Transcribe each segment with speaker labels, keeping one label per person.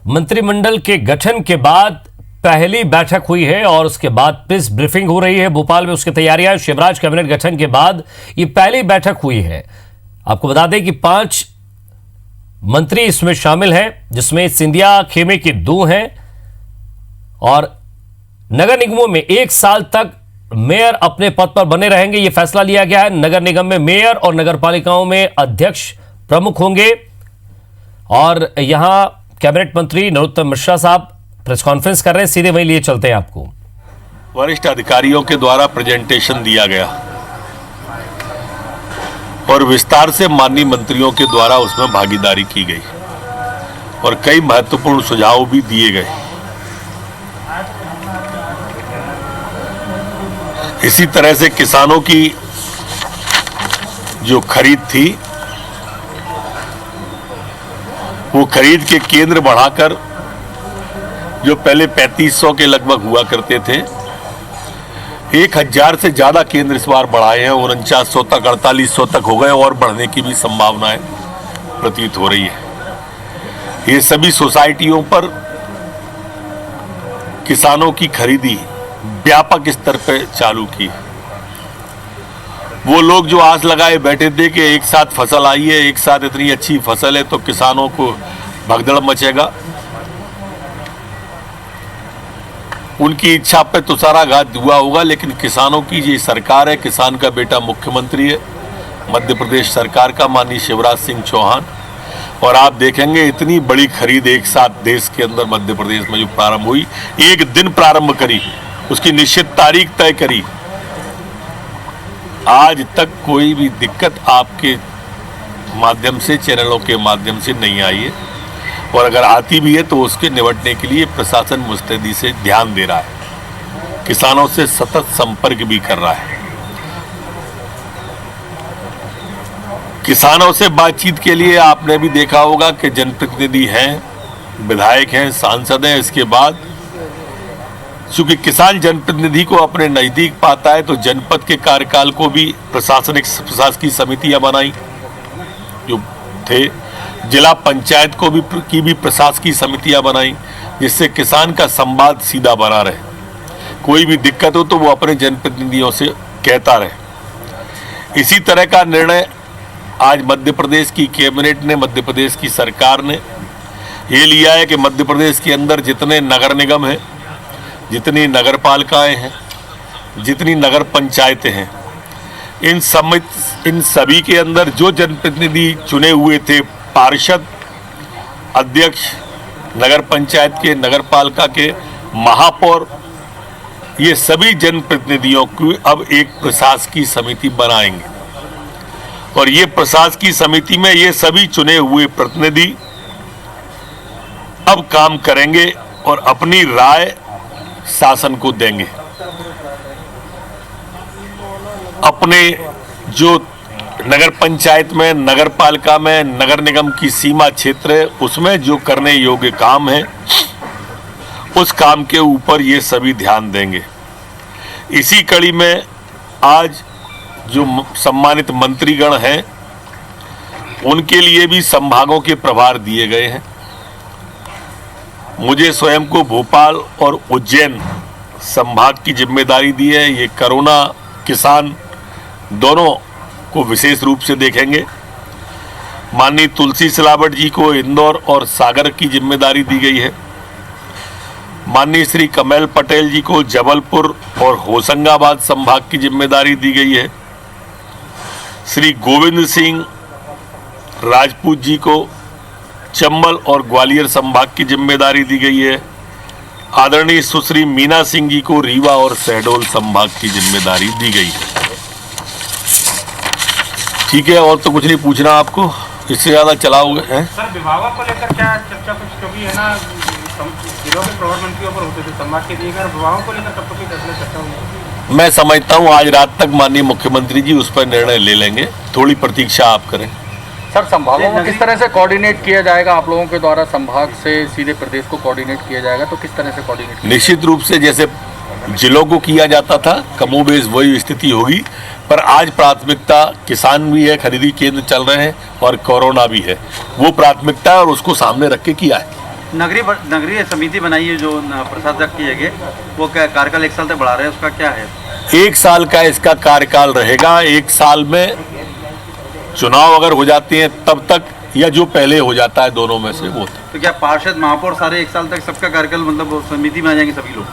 Speaker 1: मंत्रिमंडल के गठन के बाद पहली बैठक हुई है और उसके बाद प्रेस ब्रीफिंग हो रही है भोपाल में, उसकी तैयारियां। शिवराज कैबिनेट गठन के बाद ये पहली बैठक हुई है। आपको बता दें कि 5 मंत्री इसमें शामिल हैं, जिसमें सिंधिया खेमे के 2 हैं और नगर निगमों में 1 साल तक मेयर अपने पद पर बने रहेंगे। यह फैसला लिया गया है। नगर निगम में मेयर और नगर पालिकाओं में अध्यक्ष प्रमुख होंगे। और यहां कैबिनेट मंत्री नरोत्तम मिश्रा साहब प्रेस कॉन्फ्रेंस कर रहे हैं, सीधे वहीं लिए चलते हैं आपको।
Speaker 2: वरिष्ठ अधिकारियों के द्वारा प्रेजेंटेशन दिया गया और विस्तार से माननीय मंत्रियों के द्वारा उसमें भागीदारी की गई और कई महत्वपूर्ण सुझाव भी दिए गए। इसी तरह से किसानों की जो खरीद थी, वो खरीद के केंद्र बढ़ाकर जो पहले 3500 के लगभग हुआ करते थे, 1000 से ज्यादा केंद्र इस बार बढ़ाए हैं। 4900 तक, 4800 तक हो गए और बढ़ने की भी संभावनाएं प्रतीत हो रही है। ये सभी सोसाइटियों पर किसानों की खरीदी व्यापक स्तर पर चालू की। वो लोग जो आस लगाए बैठे थे कि एक साथ फसल आई है, एक साथ इतनी अच्छी फसल है तो किसानों को भगदड़ मचेगा, उनकी इच्छा पे तुषाराघात हुआ होगा। लेकिन किसानों की ये सरकार है, किसान का बेटा मुख्यमंत्री है मध्य प्रदेश सरकार का, माननीय शिवराज सिंह चौहान। और आप देखेंगे इतनी बड़ी खरीद एक साथ देश के अंदर मध्य प्रदेश में जो प्रारंभ हुई, एक दिन प्रारंभ करी, उसकी निश्चित तारीख तय करी, आज तक कोई भी दिक्कत आपके माध्यम से, चैनलों के माध्यम से नहीं आई है। और अगर आती भी है तो उसके निपटने के लिए प्रशासन मुस्तैदी से ध्यान दे रहा है, किसानों से सतत संपर्क भी कर रहा है। किसानों से बातचीत के लिए आपने भी देखा होगा कि जनप्रतिनिधि हैं, विधायक हैं, सांसद हैं। इसके बाद चूंकि किसान जनप्रतिनिधि को अपने नजदीक पाता है तो जनपद के कार्यकाल को भी प्रशासकीय समितियां बनाई जो थे, जिला पंचायत को भी की प्रशासकीय समितियां बनाई, जिससे किसान का संवाद सीधा बना रहे। कोई भी दिक्कत हो तो वो अपने जनप्रतिनिधियों से कहता रहे। इसी तरह का निर्णय आज मध्य प्रदेश की कैबिनेट ने, मध्य प्रदेश की सरकार ने ये लिया है कि मध्य प्रदेश के अंदर जितने नगर निगम हैं, जितनी नगर पालिकाएं हैं, जितनी नगर पंचायतें हैं, इन सभी के अंदर जो जनप्रतिनिधि चुने हुए थे, पार्षद, अध्यक्ष, नगर पंचायत के, नगर पालिका के, महापौर, ये सभी जनप्रतिनिधियों की अब एक प्रशासकीय समिति बनाएंगे। और ये प्रशासकीय समिति में ये सभी चुने हुए प्रतिनिधि अब काम करेंगे और अपनी राय शासन को देंगे। अपने जो नगर पंचायत में, नगर पालिका में, नगर निगम की सीमा क्षेत्र है, उसमें जो करने योग्य काम है, उस काम के ऊपर ये सभी ध्यान देंगे। इसी कड़ी में आज जो सम्मानित मंत्रीगण हैं, उनके लिए भी संभागों के प्रभार दिए गए हैं। मुझे स्वयं को भोपाल और उज्जैन संभाग की जिम्मेदारी दी है। ये कोरोना, किसान दोनों को विशेष रूप से देखेंगे। माननीय तुलसी सिलावट जी को इंदौर और सागर की जिम्मेदारी दी गई है। माननीय श्री कमल पटेल जी को जबलपुर और होशंगाबाद संभाग की जिम्मेदारी दी गई है। श्री गोविंद सिंह राजपूत जी को चंबल और ग्वालियर संभाग की जिम्मेदारी दी गई है। आदरणीय सुश्री मीना सिंह जी को रीवा और शहडोल संभाग की जिम्मेदारी दी गई है। ठीक है, और तो कुछ नहीं पूछना आपको, इससे ज्यादा चलाओगे हैं?
Speaker 3: सर, विभागों को लेकर क्या चर्चा कुछ, क्योंकि है ना जिलों के प्रभार मंत्रियों पर होते थे, संभाग के दिए गए विभागों को लेकर कब तक चर्चा हुई?
Speaker 2: मैं समझता हूँ आज रात तक माननीय मुख्यमंत्री जी उस पर निर्णय ले लेंगे। थोड़ी प्रतीक्षा आप करें।
Speaker 4: सर, संभागों को किस तरह से कोऑर्डिनेट किया जाएगा? आप लोगों के द्वारा संभाग से सीधे प्रदेश को कोऑर्डिनेट किया जाएगा, तो किस तरह से कोऑर्डिनेट?
Speaker 2: निश्चित रूप से जैसे जिलों को किया जाता था, कमोबेश वही स्थिति होगी। पर आज प्राथमिकता किसान भी है, खरीदी केंद्र चल रहे हैं और कोरोना भी है, वो प्राथमिकता है और उसको सामने रख के किया है।
Speaker 5: नगरीय समिति बनाई है जो प्रशासक की जगह, वो क्या कार्यकाल 1 साल तक बढ़ा रहे हैं, उसका क्या है?
Speaker 2: 1 साल का इसका कार्यकाल रहेगा। 1 साल में चुनाव अगर हो जाते हैं तब तक, या जो पहले हो जाता है, दोनों में से वो।
Speaker 5: तो क्या पार्षद महापौर सारे 1 साल तक सबका कार्यकाल मतलब समिति में आ जाएंगे सभी लोग?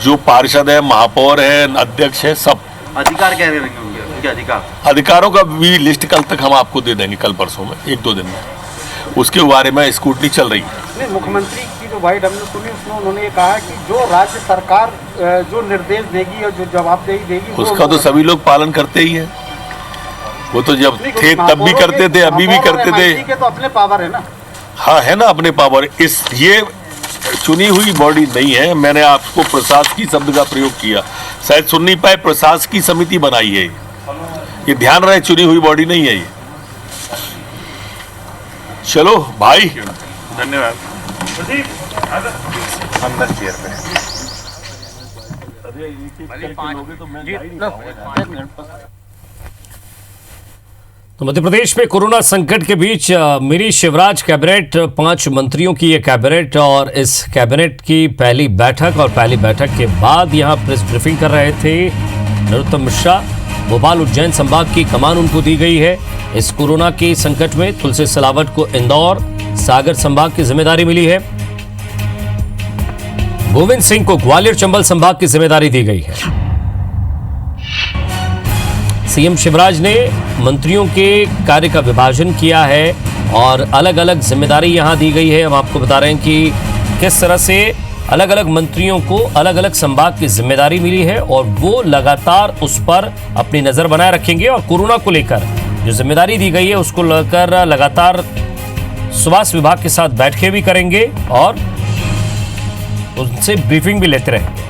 Speaker 2: जो पार्षद है, महापौर है, अध्यक्ष है, सब।
Speaker 5: अधिकार क्या रहेंगे उनके अधिकार?
Speaker 2: अधिकारों का भी लिस्ट कल तक हम आपको दे देंगे, कल परसों में, 1-2 दिन में। उसके बारे में स्क्रूटनी चल रही है।
Speaker 6: नहीं, मुख्यमंत्री की जो बाइट हमने सुनी उसमें उन्होंने ये कहा कि जो राज्य सरकार जो निर्देश देगी और जो जवाबदेही देगी
Speaker 2: उसका तो सभी लोग पालन करते ही है। वो तो जब थे तब भी करते थे, अभी भी करते थे।
Speaker 6: के तो अपने पावर है ना।
Speaker 2: हाँ, है ना अपने पावर। ये चुनी हुई बॉडी नहीं है। मैंने आपको प्रशासकीय शब्द का प्रयोग किया, शायद सुन नहीं पाए। प्रशासकीय समिति बनाई है, ये ध्यान रहे, चुनी हुई बॉडी नहीं है ये। चलो भाई,
Speaker 3: धन्यवाद। अंदर चेयर पे
Speaker 1: तो मध्य प्रदेश में कोरोना संकट के बीच मिनी शिवराज कैबिनेट, 5 मंत्रियों की ये कैबिनेट, और इस कैबिनेट की पहली बैठक, और पहली बैठक के बाद यहां प्रेस ब्रीफिंग कर रहे थे नरोत्तम मिश्रा। भोपाल उज्जैन संभाग की कमान उनको दी गई है। इस कोरोना के संकट में तुलसी सिलावट को इंदौर, सागर संभाग की जिम्मेदारी मिली है। गोविंद सिंह को ग्वालियर चंबल संभाग की जिम्मेदारी दी गई है। सीएम शिवराज ने मंत्रियों के कार्य का विभाजन किया है और अलग अलग जिम्मेदारी यहां दी गई है। हम आपको बता रहे हैं कि किस तरह से अलग अलग मंत्रियों को अलग अलग संभाग की जिम्मेदारी मिली है और वो लगातार उस पर अपनी नजर बनाए रखेंगे और कोरोना को लेकर जो जिम्मेदारी दी गई है उसको लेकर लगातार स्वास्थ्य विभाग के साथ बैठकें भी करेंगे और उनसे ब्रीफिंग भी लेते रहेंगे।